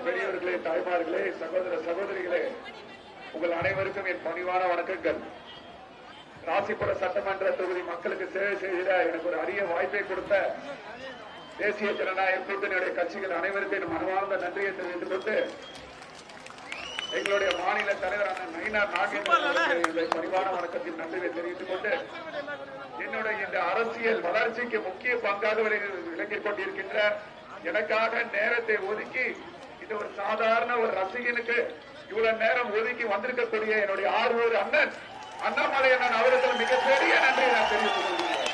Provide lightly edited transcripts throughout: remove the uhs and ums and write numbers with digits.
பெரியவர்களே, தாய்மார்களே, சகோதர சகோதரிகளே, உங்கள் அனைவருக்கும் என் பணிவான வணக்கங்கள். ராசிபுரம் சட்டமன்ற தொகுதி மக்களுக்கு சேவை செய்திட எனக்கு ஒரு அரிய வாய்ப்பை கொடுத்த தேசிய ஜனநாயக கூட்டணியுடைய கட்சிகள் அனைவருக்கும் என் மனமார்ந்த நன்றியை தெரிவித்துக் கொண்டு எங்களுடைய மாநில தலைவரான நயினார் நாகேந்திரன் பணிவான வணக்கத்தின் நன்றியை தெரிவித்துக் கொண்டு என்னுடைய இந்த அரசியல் வளர்ச்சிக்கு முக்கிய பங்காக விளங்கிக் கொண்டிருக்கின்ற எனக்காக நேரத்தை ஒதுக்கி இது ஒரு சாதாரண ஒரு ரசிகனுக்கு இவ்வளவு நேரம் ஒதுக்கி வந்திருக்கக்கூடிய என்னுடைய ஆர்வலர் அண்ணன் அண்ணாமலை அண்ணன் அவருக்கு மிகப்பெரிய நன்றியை நான் தெரிவித்துக் கொள்கிறேன்.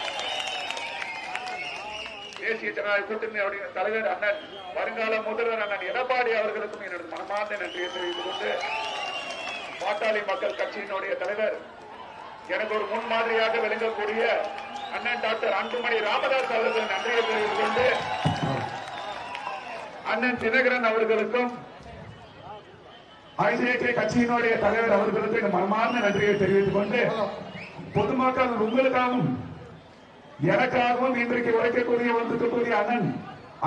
தேசிய ஜனநாயக கூட்டணியுடைய தலைவர் அண்ணன் வருங்கால முதல்வர் அண்ணன் எடப்பாடி அவர்களுக்கும் என்னுடைய மனமார்ந்த நன்றியை தெரிவித்துக் கொண்டு பாட்டாளி மக்கள் கட்சியினுடைய தலைவர் எனக்கு ஒரு முன்மாதிரியாக விளங்கக்கூடிய அண்ணன் டாக்டர் அன்புமணி ராமதாஸ் அவர்கள் நன்றியை தெரிவித்துக் கொண்டு அண்ணன் தினகரன் அவர்களுக்கும் ஐஜேகே கட்சியினுடைய தலைவர் அவர்களுக்கு மனமார்ந்த நன்றியை தெரிவித்துக் கொண்டு பொதுமக்கள் உங்களுக்காகவும் எனக்காகவும் இன்றைக்கு உழைக்கக்கூடிய வந்திருக்கக்கூடிய அண்ணன்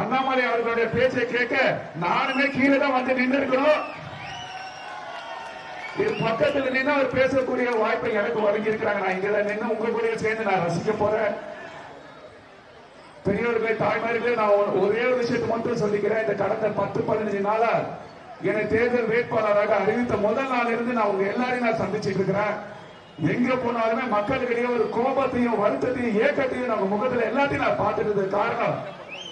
அண்ணாமலை அவர்களுடைய பேச்சை கேட்க நானுமே கீழே தான் வந்து நின்று இருக்கணும். இது பக்கத்தில் நின்று அவர் பேசக்கூடிய வாய்ப்பை எனக்கு வழங்கி இருக்கிறாங்க. நான் இங்கதான் நின்று உங்க கூட சேர்ந்து நான் ரசிக்க போறேன். பெரியவர்களே, தாய்மார்களே, நான் ஒரே ஒரு விஷயத்தை மட்டும் சொல்லிக்கிறேன். இந்த கடந்த 10-15 நாளா என்னை தேர்தல் வேட்பாளராக அறிவித்த முதல் நாள் இருந்து நான் உங்க எல்லாரையும் நான் சந்திச்சுட்டு இருக்கிறேன். எங்க போனாலுமே மக்களுக்கிடையே ஒரு கோபத்தையும் வருத்தத்தையும் ஏக்கத்தையும் நம்ம முகத்துல எல்லாத்தையும் நான் பார்த்துட்டு காரணம்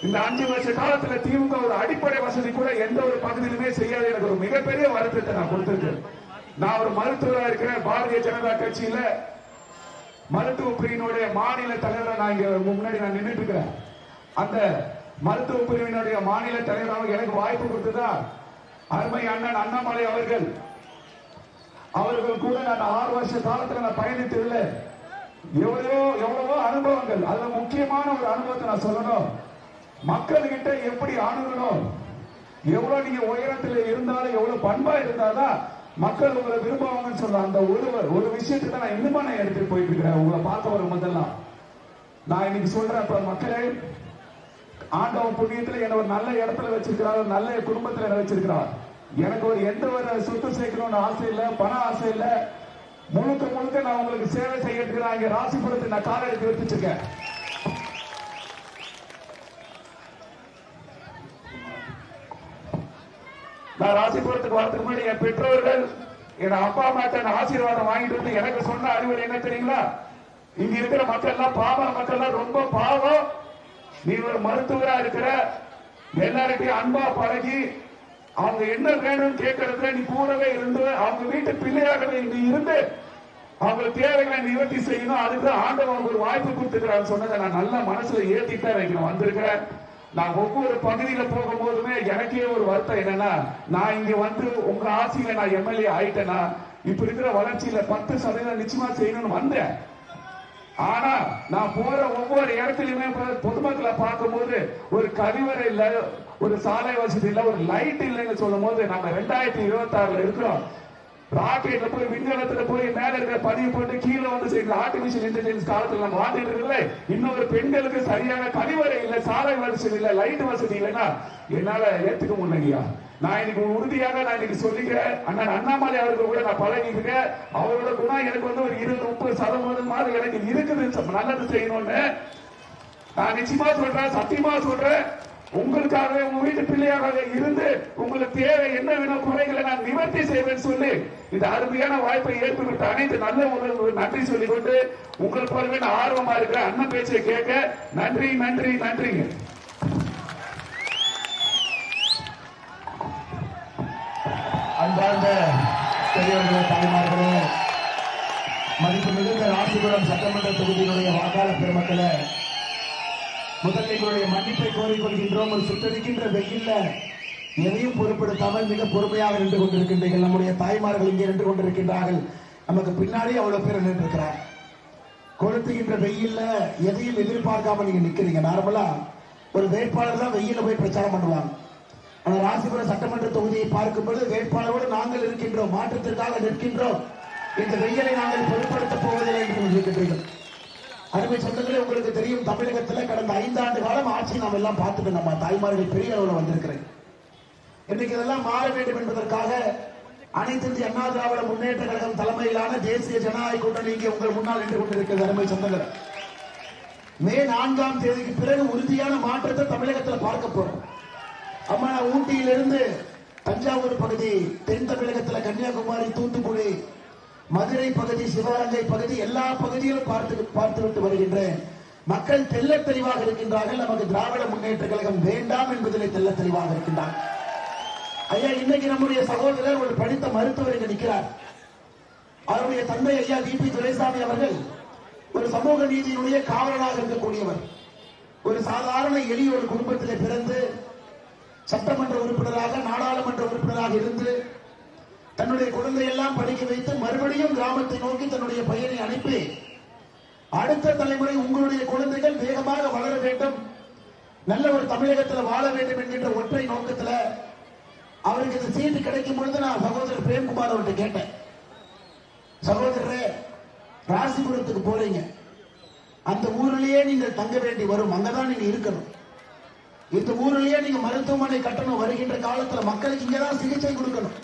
இந்த 5 வருஷ காலத்துல திமுக ஒரு அடிப்படை வசதி கூட எந்த ஒரு பகுதியிலுமே செய்யாத எனக்கு ஒரு மிகப்பெரிய வருத்தத்தை நான் கொடுத்திருக்கேன். நான் ஒரு மருத்துவராக இருக்கிறேன். பாரதிய ஜனதா கட்சியில மருத்துவ பிரிவினுடைய மாநில தலைவராக நான் இங்க முன்னாடி நான் நின்றுட்டு இருக்கிறேன். அந்த மருத்துவ பிரிவினுடைய மாநில தலைவராக எனக்கு வாய்ப்பு கொடுத்ததா அருமை அண்ணன் அண்ணாமலை அவர்கள் கூட நான் 6 வருஷ காலத்துல நான் பயணித்துள்ள எவ்வளவோ அனுபவங்கள். அதுல முக்கியமான ஒரு அனுபவத்தை நான் சொல்லணும். மக்கள் கிட்ட எப்படி அணுகணும், எவ்வளவு நீங்க உயரத்தில் இருந்தாலும் எவ்வளவு பண்பா இருந்தாதான் மக்கள் உங்களை விரும்புவாங்கன்னு சொல்ற அந்த ஒரு விஷயத்தை நான் இன்னுமா நான் எடுத்துட்டு போயிட்டு இருக்கிறேன். உங்களை பார்க்க வரும் போதெல்லாம் நான் இன்னைக்கு சொல்றேன், மக்களே, ஆண்டவன் புண்ணியத்துல என்ன ஒரு நல்ல இடத்துல வச்சிருக்கிறார், ஒரு நல்ல குடும்பத்துல என்ன வச்சிருக்கிறார். எனக்கு ஒரு எந்த ஒரு சொத்து சேர்க்கணும்னு ஆசை இல்ல, பண ஆசை இல்ல. முழுக்க நான் உங்களுக்கு சேவை செய்யறதுக்கு நான் இங்க ராசிபுரத்தை நான் கால எடுத்து வச்சிருக்கேன். நான் ராசிபுரத்துக்கு வரதுக்கு முன்னாடி என் பெற்றோர்கள் என் அப்பா அம்மாட்ட ஆசீர்வாதம் வாங்கிட்டு வந்து எனக்கு சொன்ன அறிவுரை என்ன தெரியுங்களா? இங்க இருக்கிற மக்கள் எல்லாம் பாவ மக்கள் எல்லாம் ரொம்ப பாவம். நீ ஒரு மருத்துவரா இருக்கிற, எல்லார்கிட்டையும் அன்பா பழகி அவங்க என்ன வேணும்னு கேட்கறதுல நீ கூடவே இருந்து அவங்க வீட்டு பிள்ளையாகவே இங்க இருந்து அவங்க தேவைகளை நிவர்த்தி செய்யணும். அதுக்கு ஆண்டவன் ஒரு வாய்ப்பு கொடுத்துக்கிறான்னு சொன்னதை நான் நல்ல மனசுல ஏத்திட்டா வைக்கணும் வந்திருக்கிறேன். நான் ஒவ்வொரு பகுதியில போகும்போதுமே எனக்கே ஒரு வருத்தம் என்னன்னா, நான் இங்க வந்து உங்க ஆட்சியில நான் எம்எல்ஏ ஆயிட்டேன்னா இப்ப இருக்கிற வளர்ச்சியில 10% நிச்சயமா செய்யணும்னு வந்தேன். ஆனா நான் போற ஒவ்வொரு இடத்துலயுமே பொதுமக்களை பார்க்கும் போது ஒரு கழிவறை இல்ல, ஒரு சாலை வசதி இல்ல, ஒரு லைட் இல்லைன்னு சொல்லும் போது நம்ம 2026 இருக்கிறோம். ராக்கெட்ல போய் விண்கலத்துல போய் மேல இருக்கிற பதிவு போட்டு கீழே வந்து செய்யற ஆர்டிபிஷியல் இன்டெலிஜென்ஸ் காலத்துல நம்ம வாழ்ந்துட்டு இருக்கல. இன்னொரு பெண்களுக்கு சரியான கழிவறை இல்ல, சாலை வசதி இல்ல, லைட் வசதி இல்லைன்னா என்னால ஏத்துக்க முடியலையா? நான் இன்னைக்கு உறுதியாக நான் இன்னைக்கு சொல்லிக்கிறேன். அண்ணன் அண்ணாமலை அவர்கள் கூட நான் பழகிக்கிறேன். அவரோட குணம் எனக்கு வந்து ஒரு 20-30% எனக்கு இருக்குது நல்லது செய்யணும்னு நான் நிச்சயமா சொல்றேன், சத்தியமா சொல்றேன். உங்களுக்காகவே உங்க வீட்டு பிள்ளையாக இருந்து உங்களுக்கு தேவை என்ன வேணும் குறைகளை நான் நிவர்த்தி செய்வேன் சொல்லி இந்த அருமையான வாய்ப்பை ஏற்படுத்த அனைத்து நல்ல உணர்வு நன்றி சொல்லிக்கொண்டு உங்கள் போலவே நான் ஆர்வமா இருக்கிற அண்ணன் பேச்சை கேட்க நன்றி நன்றி நன்றிங்க. அன்பார்ந்த பெரியவர்களே, தாய்மார்களே, மதிப்பு மிகுந்த ராசிபுரம் சட்டமன்ற தொகுதியினுடைய வாக்காளர் பெருமக்களே, முதல்வர்களுடைய மன்னிப்பை கோரிக்கொள்கின்றோம். ஒரு சுட்டடிக்கின்ற வெயில்ல எதையும் பொருட்படுத்தாமல் மிக பொறுமையாக நின்று கொண்டிருக்கின்றீர்கள். நம்முடைய தாய்மார்கள் இங்கே நின்று கொண்டிருக்கின்றார்கள். நமக்கு பின்னாடி அவ்வளவு பேர் நின்று இருக்கிறார். கொளுத்துகின்ற வெயில்ல எதையும் எதிர்பார்க்காம நீங்க நிக்கிறீங்க. நார்மலா ஒரு வேட்பாளர் தான் வெயில போய் பிரச்சாரம் பண்ணுவாங்க. ஆனால் ராசிபுரம் சட்டமன்ற தொகுதியை பார்க்கும்போது வேட்பாளரோடு நாங்கள் இருக்கின்றோம், மாற்றத்திற்காக நிற்கின்றோம். இந்த வெயிலை நாங்கள் பொருட்படுத்த போவதில்லை என்று இருக்கின்றீர்கள். அருமை சொந்தங்களே, உங்களுக்கு தெரியும், தமிழகத்தில் கடந்த 5 ஆண்டு காலம் ஆட்சி நாம் எல்லாம் பார்த்துட்டு நம்ம தாய்மார்கள் பெரிய அளவில் வந்திருக்கிறேன். இன்றைக்கு இதெல்லாம் மாற வேண்டும் என்பதற்காக அனைத்து இந்திய அண்ணா திராவிட முன்னேற்ற கழகம் தலைமையிலான தேசிய ஜனநாயக கூட்டணி இங்கே உங்கள் முன்னால் நின்று கொண்டிருக்கிறது. அருமை சொந்தங்கள், மே 4ஆம் தேதிக்கு பிறகு உறுதியான மாற்றத்தை தமிழகத்தில் பார்க்க போறோம். அம்மா, ஊட்டியிலிருந்து தஞ்சாவூர் பகுதி, தென் தமிழகத்தில் கன்னியாகுமரி, தூத்துக்குடி, மதுரை பகுதி, சிவகங்கை பகுதி, எல்லா பகுதியிலும் பார்த்துவிட்டு வருகின்றேன். மக்கள் தெல்ல தெளிவாக இருக்கின்றார்கள். நமக்கு திராவிட முன்னேற்ற கழகம் வேண்டாம் என்பதிலே தெல்ல தெளிவாக இருக்கின்றார்கள். ஐயா, இன்னைக்கு நம்முடைய சகோதரர் ஒரு படித்த மருத்துவர் இங்கு நிற்கிறார். அவருடைய தந்தை ஐயா வி.பி. துரைசாமி அவர்கள் ஒரு சமூக நீதியினுடைய காவலராக இருக்கக்கூடியவர். ஒரு சாதாரண எளிய ஒரு குடும்பத்திலே பிறந்து சட்டமன்ற உறுப்பினராக, நாடாளுமன்ற உறுப்பினராக இருந்து தன்னுடைய குழந்தையெல்லாம் படிக்க வைத்து மறுபடியும் கிராமத்தை நோக்கி தன்னுடைய பையனை அனுப்பி அடுத்த தலைமுறை உங்களுடைய குழந்தைகள் வேகமாக வளர வேண்டும், நல்ல ஒரு தமிழகத்தில் வாழ வேண்டும் என்கின்ற ஒற்றை நோக்கத்தில் அவருக்கு இந்த சீட்டு கிடைக்கும் பொழுது நான் சகோதரர் பிரேம்குமார் அவர்கிட்ட கேட்டேன், சகோதரரே, ராசிபுரத்துக்கு போறீங்க, அந்த ஊரிலேயே நீங்கள் தங்க வேண்டி வரும், அங்கதான் நீங்க இருக்கணும். இந்த ஊரிலேயே நீங்க மருத்துவமனை கட்டணம், வருகின்ற காலத்துல மக்களுக்கு இங்கதான் சிகிச்சை கொடுக்கணும்.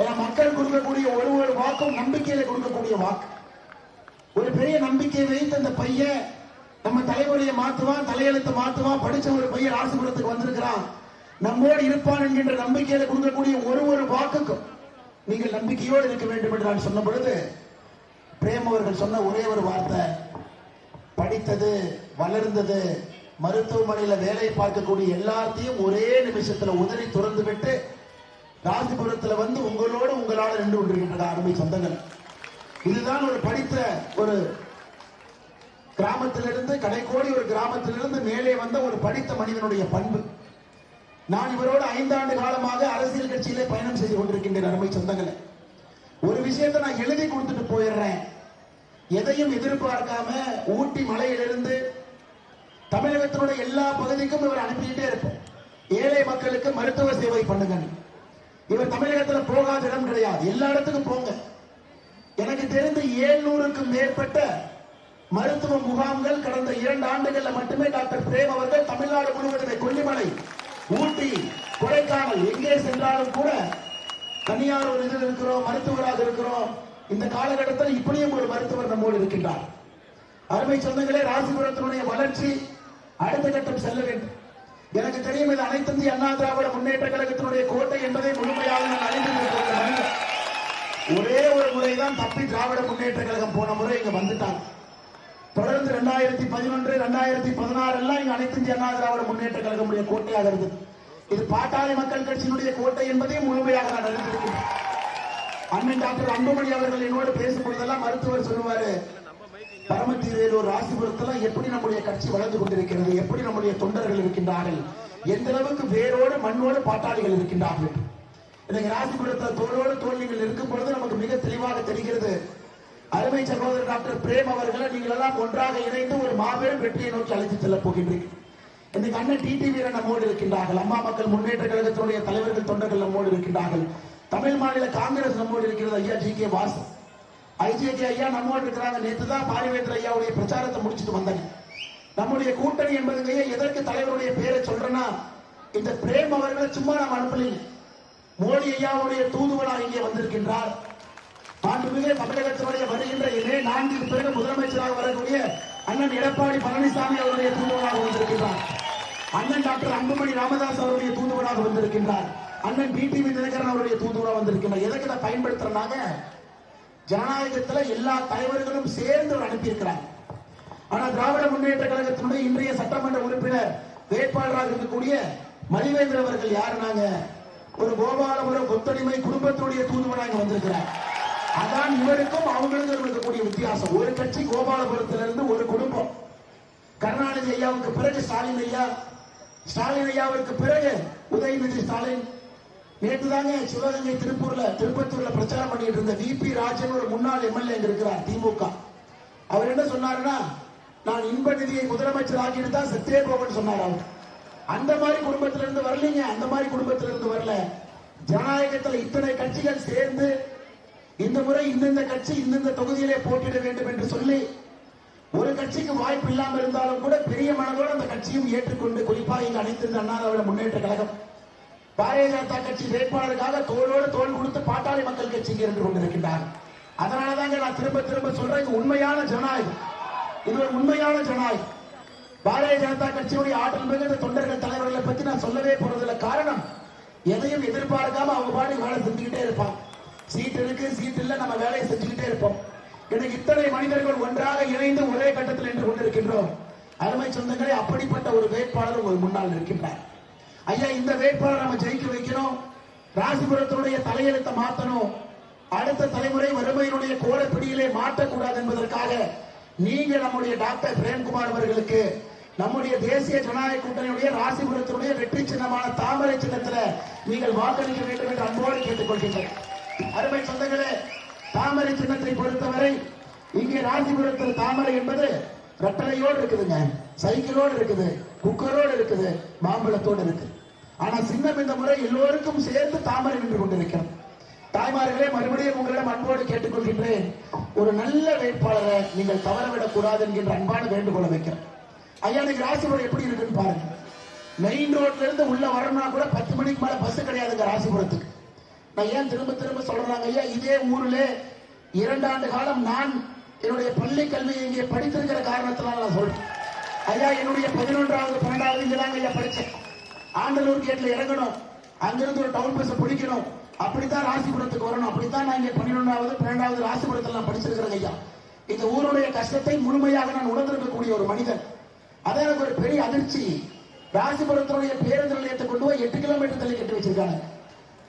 ஏன்னா மக்கள் கொடுக்கக்கூடிய ஒரு வாக்கும் நம்பிக்கையில கொடுக்கக்கூடிய வாக்கு. ஒரு பெரிய நம்பிக்கையை வைத்து அந்த பையன் நம்ம தலைமுறையை மாத்துவான், தலையெழுத்து மாத்துவான், படிச்ச ஒரு பையன் ராசிபுரத்துக்கு வந்திருக்கிறான், நம்மோடு இருப்பான் என்கின்ற நம்பிக்கையில கொடுக்கக்கூடிய ஒரு வாக்குக்கும் நீங்கள் நம்பிக்கையோடு இருக்க வேண்டும் என்று நான் சொன்ன பொழுது பிரேம் அவர்கள் சொன்ன ஒரே ஒரு வார்த்தை, படித்தது, வளர்ந்தது, மருத்துவமனையில வேலை பார்க்கக்கூடிய எல்லாத்தையும் ஒரே நிமிஷத்துல உதறி துறந்து விட்டு ராசிபுரத்துல வந்து உங்களோடு உங்களால் நின்று கொண்டிருக்கின்ற அருமை சொந்தங்கள். இதுதான் ஒரு படித்த ஒரு கிராமத்திலிருந்து, கடைக்கோடி ஒரு கிராமத்திலிருந்து மேலே வந்த ஒரு படித்த மனிதனுடைய பண்பு. நான் இவரோடு 5 ஆண்டு காலமாக அரசியல் கட்சியிலே பயணம் செய்து கொண்டிருக்கின்றேன். அருமை சொந்தங்களை, ஒரு விஷயத்தை நான் எழுதி கொடுத்துட்டு போயிடுறேன். எதையும் எதிர்பார்க்காம ஊட்டி மலையிலிருந்து தமிழகத்தினுடைய எல்லா பகுதிக்கும் இவர் அனுப்பிக்கிட்டே இருப்போம். ஏழை மக்களுக்கு மருத்துவ சேவை பண்ணுங்க. இவர் தமிழகத்தில் போகாத இடம் கிடையாது, எல்லா இடத்துக்கும் போங்க. எனக்கு தெரிந்து 700க்கும் மேற்பட்ட மருத்துவ முகாம்கள் கடந்த 2 ஆண்டுகள்ல மட்டுமே டாக்டர் பிரேம் அவர்கள் தமிழ்நாடு முழுவதுமே, கொல்லிமலை, ஊட்டி, கொடைக்கானல், எங்கே சென்றாலும் கூட தனியார் ஒரு இதில் இருக்கிறோம், மருத்துவராக இருக்கிறோம். இந்த காலகட்டத்தில் இப்படியும் ஒரு மருத்துவர் நம்மோடு இருக்கின்றார். அருமை சொந்தங்களே, ராசிபுரத்தினுடைய வளர்ச்சி அடுத்த கட்டம் செல்ல வேண்டும். எனக்கு தெரியும், இது அனைத்து இந்திய அண்ணா திராவிட முன்னேற்ற கழகத்தினுடைய கோட்டை என்பதை முழுமையாக நான் அறிந்திருக்கிறேன். ஒரே ஒரு முறைதான் தப்பி திராவிட முன்னேற்ற கழகம் போன முறை இங்க வந்துட்டாங்க. தொடர்ந்து 2011, 2016 எல்லாம் இங்க அனைத்து இந்திய அண்ணா திராவிட முன்னேற்ற கழகமுடைய கோட்டையாக இருந்தது. இது பாட்டாளி மக்கள் கட்சியினுடைய கோட்டை என்பதையும் முழுமையாக நான் அறிந்திருக்கிறேன். அண்ணன் டாக்டர் அன்புமணி அவர்கள் என்னோடு பேசும் பொழுதெல்லாம் மருத்துவர் சொல்லுவாரு, பரமத்தி வேலூர், ராசிபுரத்துல எப்படி நம்முடைய கட்சி வளர்ந்து கொண்டிருக்கிறது, எப்படி நம்முடைய தொண்டர்கள் இருக்கின்றார்கள், எந்த அளவுக்கு வேரோடு மண்ணோடு பாட்டாளிகள் இருக்கின்றார்கள். இன்னைக்கு ராசிபுரத்தில் தோளோடு தோல் நீங்கள் இருக்கும் பொழுது நமக்கு மிக தெளிவாக தெரிகிறது. அருமை சகோதரர் டாக்டர் பிரேம் அவர்களை நீங்கள் எல்லாம் ஒன்றாக இணைந்து ஒரு மாபெரும் வெற்றியை நோக்கி அழைத்து செல்ல போகின்றீர்கள். இன்னைக்கு அண்ணன் டிடி வீரன் நம்மோடு இருக்கின்றார்கள், அம்மா மக்கள் முன்னேற்ற கழகத்தினுடைய தலைவர்கள், தொண்டர்கள் நம்மோடு இருக்கின்றார்கள். தமிழ் மாநில காங்கிரஸ் நம்மோடு இருக்கிறது, ஐயா ஜி.கே. வாசு, ஐஜேகே ஐயா நம்மோடு இருக்கிறாங்க. நேற்று தான் பாரிவேந்தர் ஐயாவுடைய பிரச்சாரத்தை முடிச்சுட்டு வந்தாங்க. நம்முடைய கூட்டணி என்பதுங்க, எதற்கு தலைவருடைய பேரை சொல்றேன்னா, இந்த பிரேம் அவர்களை சும்மா நாம் அனுப்பலீங்க. மோடி ஐயாவுடைய தூதுவனாக இங்கே வந்திருக்கின்றார். மாண்புமிகு தமிழகத்தினுடைய வருகின்ற 4க்கு பிறகு முதலமைச்சராக வரக்கூடிய அண்ணன் எடப்பாடி பழனிசாமி அவருடைய தூதுவனாக வந்திருக்கின்றார். அண்ணன் டாக்டர் அன்புமணி ராமதாஸ் அவருடைய தூதுவனாக வந்திருக்கின்றார். அண்ணன் டிடிவி தினகரன் அவருடைய தூதுவனாக வந்திருக்கின்றார். எதற்கு இதை பயன்படுத்துறாங்க? ஜனநாயகத்துல எல்லா தலைவர்களும் சேர்ந்து அனுப்பியிருக்கிறாங்க. ஆனா திராவிட முன்னேற்ற கழகத்தினுடைய இன்றைய சட்டமன்ற உறுப்பினர் வேட்பாளராக இருக்கக்கூடிய மணிவேந்தர் அவர்கள் யாருனாங்க, ஒரு கோபாலபுரம் கொத்தடிமை குடும்பத்துடைய தூதுவனாக வந்திருக்கிறார். அதான் இவருக்கும் அவங்களுக்கும் இருக்கக்கூடிய வித்தியாசம். ஒரு கட்சி கோபாலபுரத்திலிருந்து ஒரு குடும்பம். கருணாநிதி ஐயாவுக்கு பிறகு ஸ்டாலின் ஐயா, ஸ்டாலின் ஐயாவுக்கு பிறகு உதயநிதி ஸ்டாலின். நேற்று தாங்க சிவகங்கை, திருப்பத்தூர்ல பிரச்சாரம் பண்ணிட்டு இருந்த வி.பி. ராஜன் ஒரு முன்னாள் எம்எல்ஏ இருக்கிறார், திமுக. அவர் என்ன சொன்னாருன்னா, நான் இன்ப நிதியை முதலமைச்சர் ஆகிட்டு தான் செத்தே போவேன்னு சொன்னார். அவர் அந்த மாதிரி குடும்பத்திலிருந்து வரலீங்க, அந்த மாதிரி குடும்பத்திலிருந்து வரல. ஜனநாயகத்தில் இத்தனை கட்சிகள் சேர்ந்து இந்த முறை இந்தந்த கட்சி இந்தந்த தொகுதியிலே போட்டியிட வேண்டும் என்று சொல்லி ஒரு கட்சிக்கு வாய்ப்பு இல்லாமல் இருந்தாலும் கூட பெரிய மனதோடு அந்த கட்சியும் ஏற்றுக்கொண்டு, குறிப்பாக இங்கு அனைத்து அண்ணா திராவிட முன்னேற்ற கழகம் பாரதிய ஜனதா கட்சி வேட்பாளருக்காக தோளோடு தோள் கொடுத்து பாட்டாளி மக்கள் கட்சி இருந்து கொண்டிருக்கின்றார். அதனாலதாங்க நான் திரும்ப திரும்ப சொல்றேன், இது உண்மையான ஜனநாயகம். இது ஒரு உண்மையான ஜனநாயகம். பாரதிய ஜனதா கட்சியுடைய ஆற்றல் மிகுந்த தொண்டர்கள் தலைவர்களை பத்தி நான் சொல்லவே போறதில்லை. காரணம், எதையும் எதிர்பார்க்காம அவங்க பாடி வேலை செஞ்சுக்கிட்டே இருப்பாங்க. சீட் இருக்கு, சீட் இல்ல, நம்ம வேலையை செஞ்சுக்கிட்டே இருப்போம். இன்னைக்கு இத்தனை மனிதர்கள் ஒன்றாக இணைந்து ஒரே கட்டத்தில் நின்று கொண்டிருக்கின்றோம். அருமை சொந்தங்களே, அப்படிப்பட்ட ஒரு வேட்பாளர் உங்கள் முன்னால் இருக்கின்றார். ஐயா, இந்த வேட்பாளர் நம்ம ஜெயிக்க வைக்கணும். ராசிபுரத்தினுடைய தலையெழுத்தை மாற்றணும். அடுத்த தலைமுறை வறுமையினுடைய கோலப்பிடியிலே மாற்றக்கூடாது என்பதற்காக நீங்க நம்முடைய டாக்டர் பிரேம்குமார் அவர்களுக்கு நம்முடைய தேசிய ஜனநாயக கூட்டணியுடைய ராசிபுரத்தினுடைய வெற்றி சின்னமான தாமரை சின்னத்தில் நீங்கள் வாக்களிக்க வேண்டும் என்று அன்போடு கேட்டுக்கொள்கின்றேன். அருமை சொந்தங்களே, தாமரை சின்னத்தை பொறுத்தவரை இங்கே ராசிபுரத்தில் தாமரை என்பது ரட்டளையோடு இருக்குதுங்க, சைக்கிளோடு இருக்குது, குக்கரோடு இருக்குது, மாம்பழத்தோடு இருக்கு. ஆனா சின்னம் இந்த முறை எல்லோருக்கும் சேர்த்து தாமரை நின்று கொண்டிருக்கிறது. தாய்மார்களே, மறுபடியும் உங்களிடம் அன்போடு கேட்டுக்கொள்கின்றேன், ஒரு நல்ல வேட்பாளரை நீங்கள் தவறவிடக் கூடாது என்கின்ற அன்பான வேண்டுகோளை வைக்கிறேன். ஐயா, இன்னைக்கு ராசிபுரம் எப்படி இருக்குன்னு பாருங்க. மெயின் ரோட்ல இருந்து உள்ள வரணும்னா கூட 10 மணிக்கு மேல பஸ் கிடையாதுங்க ராசிபுரத்துக்கு. நான் ஏன் திரும்ப திரும்ப சொல்றாங்க, ஐயா இதே ஊர்ல 2 ஆண்டு காலம் நான் என்னுடைய பள்ளி கல்வியை இங்கே படித்திருக்கிற காரணத்தினால நான் சொல்றேன். ஐயா, என்னுடைய 11வது 12வது இங்கதாங்க ஐயா படிச்சேன். ஆண்டலூர் கேட்ல இறங்கணும், அங்கிருந்து ஒரு டவுன் பஸ் பிடிக்கணும், அப்படித்தான் ராசிபுரத்துக்கு வரணும். அப்படித்தான் நான் இங்க 11வது 12வது ராசிபுரத்தில் நான் படிச்சிருக்கிறேன் ஐயா. இந்த ஊருடைய கஷ்டத்தை முழுமையாக நான் உணர்ந்திருக்கக்கூடிய ஒரு மனிதன். அதான் எனக்கு ஒரு பெரிய அதிர்ச்சி. ராசிபுரத்தினுடைய பேருந்து நிலையத்தை கொண்டு போய் 8 கிலோமீட்டர் தள்ளி கட்டி வச்சிருக்காங்க.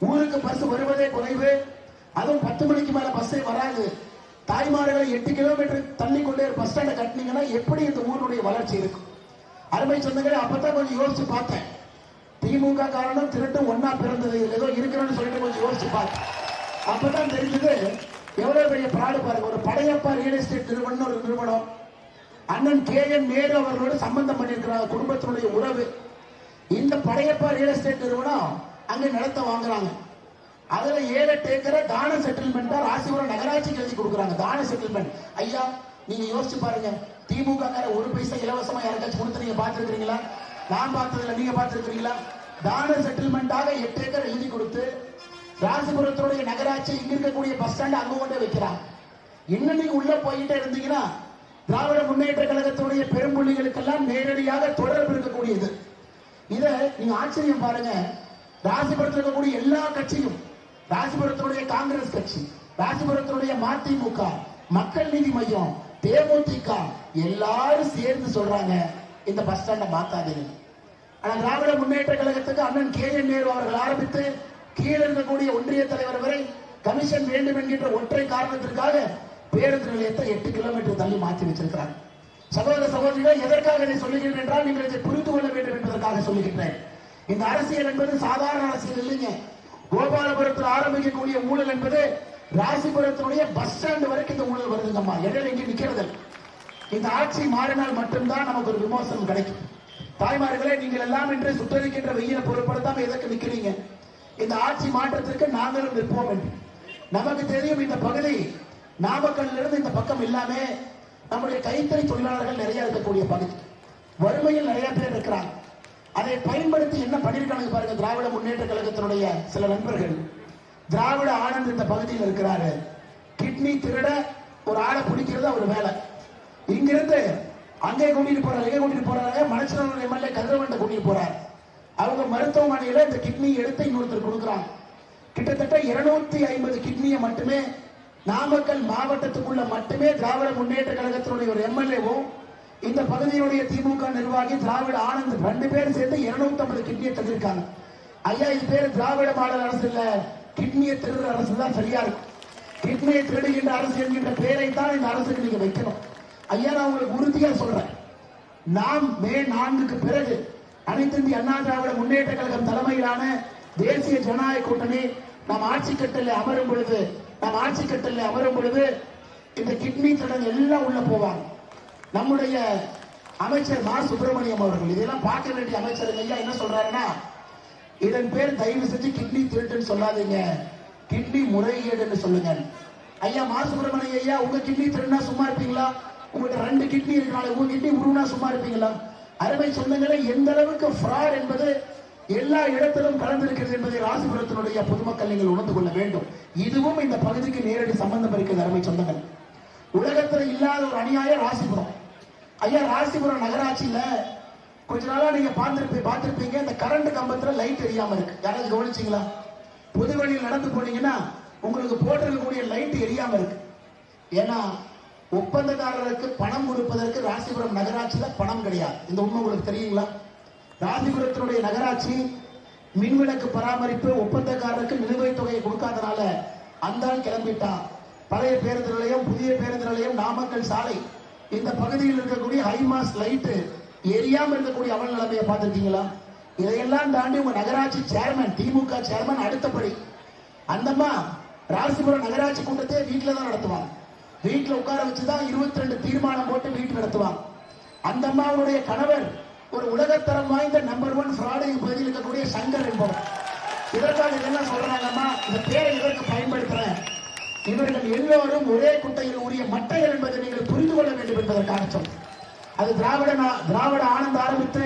ஊருக்கு பஸ் வருவதே குறைவு, அதுவும் 10 மணிக்கு மேல பஸ்ஸே வராது. தாய்மார்களை 8 கிலோமீட்டர் தள்ளி கொண்டே பஸ் ஸ்டாண்டை கட்டினீங்கன்னா எப்படி இந்த ஊருடைய வளர்ச்சி இருக்கும்? அருமை சொந்தங்களே, அப்பதான் கொஞ்சம் யோசிச்சு பார்த்தேன். திமுக காரணம் திருட்டு ஒன்னா பிறந்தது, ஏதோ இருக்கிறோம்னு சொல்லிட்டு கொஞ்சம் யோசிச்சு பார்த்தேன். அப்பதான் தெரிஞ்சது எவ்வளவு பெரிய பிராடு பாருங்க. ஒரு படையப்பா ரியல் எஸ்டேட் நிறுவனம், ஒரு நிறுவனம் அண்ணன் KN நேரு அவர்களோடு சம்பந்தம் பண்ணியிருக்கிறாங்க, குடும்பத்தினுடைய உறவு. இந்த படையப்பா ரியல் எஸ்டேட் நிறுவனம் அங்க நிலத்தை வாங்குறாங்க. அதுல 7-8 ஏக்கரை தான செட்டில்மெண்டா ராசிபுரம் நகராட்சிக்கு எழுதி கொடுக்குறாங்க. தான செட்டில்மெண்ட். ஐயா, நீங்க யோசிச்சு பாருங்க, திமுக ஒரு பைசா இலவசமா யாருக்காச்சும் கொடுத்து நீங்க பாத்துருக்கீங்களா? நான் பார்த்ததில்ல, நீங்க பார்த்திருக்கிறீங்களா? தான செட்டில்மெண்டாக 8 ஏக்கர் எழுதி கொடுத்து ராசிபுரத்தினுடைய நகராட்சி இங்க இருக்கக்கூடிய பஸ் ஸ்டாண்ட் அங்க கொண்டே வைக்கிறாங்க. இன்னும் நீங்க உள்ள போயிட்டே இருந்தீங்கன்னா திராவிட முன்னேற்ற கழகத்துடைய பெரும்புள்ளிகளுக்கெல்லாம் நேரடியாக தொடர்பு இருக்கக்கூடியது. இத நீங்க ஆச்சரியம் பாருங்க. ராசிபுரத்தில் இருக்கக்கூடிய எல்லா கட்சியும், ராசிபுரத்தினுடைய காங்கிரஸ் கட்சி, ராசிபுரத்தினுடைய மதிமுக, மக்கள் நீதி மையம், தேமுதிக எல்லாரும் சேர்ந்து சொல்றாங்க இந்த பஸ் ஸ்டாண்டை மாத்தாதீங்க. ஆனா திராவிட முன்னேற்ற கழகத்துக்கு அண்ணன் KN நேரு அவர்கள் ஆரம்பித்து கீழே இருக்கக்கூடிய ஒன்றிய தலைவர் வரை கமிஷன் வேண்டும் என்கின்ற ஒற்றை காரணத்திற்காக பேருந்து நிலையத்தை 8 கிலோமீட்டர் தள்ளி மாற்றி வச்சிருக்கிறார். சகோதர சகோதரிகள், எதற்காக இதை சொல்லுகிறேன் என்றால் நீங்கள் இதை புரிந்து கொள்ள வேண்டும் என்பதற்காக சொல்லுகின்றேன். இந்த அரசியல் என்பது சாதாரண அரசியல் இல்லைங்க. கோபாலபுரத்தில் ஆரம்பிக்கக்கூடிய ஊழல் என்பது ராசிபுரத்தினுடைய பஸ் ஸ்டாண்ட் வரைக்கும் இந்த ஊழல் வருதுங்கம்மா. இடையில இங்கே நிக்கிறது. இந்த ஆட்சி மாறினால் மட்டும்தான் நமக்கு ஒரு விமோசனம் கிடைக்கும். தாய்மார்களே, நீங்கள் எல்லாம் இன்று சுட்டரிக்கின்ற வெயிலை பொருட்படுத்தாம எதற்கு நிக்கிறீங்க? இந்த ஆட்சி மாற்றத்திற்கு நாங்களும் நிற்போம் என்று நமக்கு தெரியும். இந்த பகுதி நாமக்கல்ல இருந்து இந்த பக்கம் இல்லாம நம்முடைய கைத்தறி தொழிலாளர்கள் நிறைய இருக்கக்கூடிய பகுதி, வறுமையில் நிறைய பேர் இருக்கிறாங்க. அதை பயன்படுத்தி என்ன பண்ணிருக்காங்க பாருங்க. திராவிட முன்னேற்ற கழகத்தினுடைய சில நண்பர்கள், திராவிட ஆனந்த் இந்த பகுதியில் இருக்கிறாரு. கிட்னி திருட ஒரு ஆளை பிடிக்கிறது அவர் வேலை. இங்கிருந்து அங்கே கூட்டிட்டு போறாரு, எங்க கூட்டிட்டு போறாங்க, மனசனூர் MLA கதிரவன்ட்ட கூட்டிட்டு போறாரு. அவங்க மருத்துவமனையில இந்த கிட்னி எடுத்து இன்னொருத்தர் கொடுக்குறாங்க. கிட்டத்தட்ட 250 கிட்னியை மட்டுமே நாமக்கல் மாவட்டத்துக்குள்ள மட்டுமே திராவிட முன்னேற்ற கழகத்தினுடைய ஒரு MLAவும் இந்த பகுதியுடைய திமுக நிர்வாகி திராவிட ஆனந்த் 2 பேரும் சேர்ந்து 250 கிட்னியை தந்திருக்காங்க. ஐயா, இது பேரு திராவிட மாடல் அரசு இல்ல, கிட்னியை திருடுற அரசு தான் சரியா இருக்கும். கிட்னியை திருடுகின்ற அரசு என்கின்ற பெயரை தான் இந்த அரசுக்கு நீங்க வைக்கணும். ஐயா, நான் உங்களுக்கு உறுதியா சொல்றேன், நாம் மே 4க்கு பிறகு அனைத்து இந்திய அண்ணா திராவிட முன்னேற்ற கழகம் தலைமையிலான தேசிய ஜனநாயக கூட்டணி நாம் ஆட்சி கட்டலில் அமரும் பொழுது இந்த கிட்னி திருடன் எல்லாம் உள்ள போவாங்க. நம்முடைய அமைச்சர் மா சுப்பிரமணியம் அவர்கள் இதெல்லாம் பார்க்க வேண்டிய அமைச்சர் ஐயா என்ன சொல்றாருன்னா, இதன் பேர் தயவு செஞ்சு கிட்னி திருட்டுன்னு சொல்லாதீங்க, கிட்னி முறைகேடுன்னு சொல்லுங்க. ஐயா மா சுப்பிரமணியம் ஐயா, உங்க கிட்னி திருடனா சும்மா இருப்பீங்களா? உங்கள்கிட்ட 2 கிட்னி இருக்கனால உங்க கிட்னி உருவனா சும்மா இருப்பீங்களா? அருமை சொந்தங்களே, எந்த அளவுக்கு ஃப்ராட் என்பது எல்லா இடத்திலும் கலந்திருக்கிறது என்பதை ராசிபுரத்தினுடைய பொதுமக்கள் நீங்கள் உணர்ந்து கொள்ள வேண்டும். இதுவும் இந்த பகுதிக்கு நேரடி சம்பந்தம் இருக்கிறது. அருமை சொந்தங்கள், உலகத்தில் இல்லாத ஒரு அநியாயம் ராசிபுரம். ஐயா, ராசிபுரம் நகராட்சியில கொஞ்ச நாளா நீங்க பார்த்திருப்பீங்க, இந்த கரண்ட் கம்பத்துல லைட் எரியாம இருக்கு. யாராவது கவனிச்சீங்களா? பொது வழியில் நடந்து போனீங்கன்னா உங்களுக்கு போட்டிருக்கக்கூடிய லைட் எரியாம இருக்கு. ஏன்னா ஒப்பந்ததாரருக்கு பணம் கொடுப்பதற்கு ராசிபுரம் நகராட்சியில பணம் கிடையாது. இந்த உண்மை உங்களுக்கு தெரியுங்களா? ராசிபுரத்தினுடைய நகராட்சி மின்விளக்கு பராமரிப்பு ஒப்பந்தக்காரருக்கு நிலுவைத் தொகையை கொடுக்காதனால அந்த கிளம்பிட்டான். பழைய பேருந்து நிலையம், புதிய பேருந்து நிலையம், நாமக்கல் சாலை, இந்த பகுதியில் இருக்கக்கூடிய ஹைமாஸ் லைட்டு எரியாம இருக்கக்கூடிய அவல் நிலைமையை பார்த்திருக்கீங்களா? இதையெல்லாம் தாண்டி உங்க நகராட்சி சேர்மன், திமுக சேர்மன் அடுத்தபடி அந்தம்மா ராசிபுரம் நகராட்சி கூட்டத்தை வீட்டில தான் நடத்துவாங்க. வீட்டில் உட்கார வச்சுதான் 22 தீர்மானம் போட்டு வீட்டு நடத்துவாங்க. அந்த அம்மாவுடைய கணவர் ஒரு உலகத்தரம் வாய்ந்த நம்பர் 1 ஃப்ராடு பகுதியில் இருக்கக்கூடிய சங்கர் என்பவர். இதற்காக என்ன சொல்றாங்கம்மா, இந்த பேரை இதற்கு பயன்படுத்துறேன், இவர்கள் எல்லோரும் ஒரே குட்டையில் உரிய மட்டைகள் என்பதை நீங்கள் புரிந்து கொள்ள வேண்டும் என்பதற்காக சொன்னேன். அது திராவிட ஆனந்த் ஆரம்பித்து,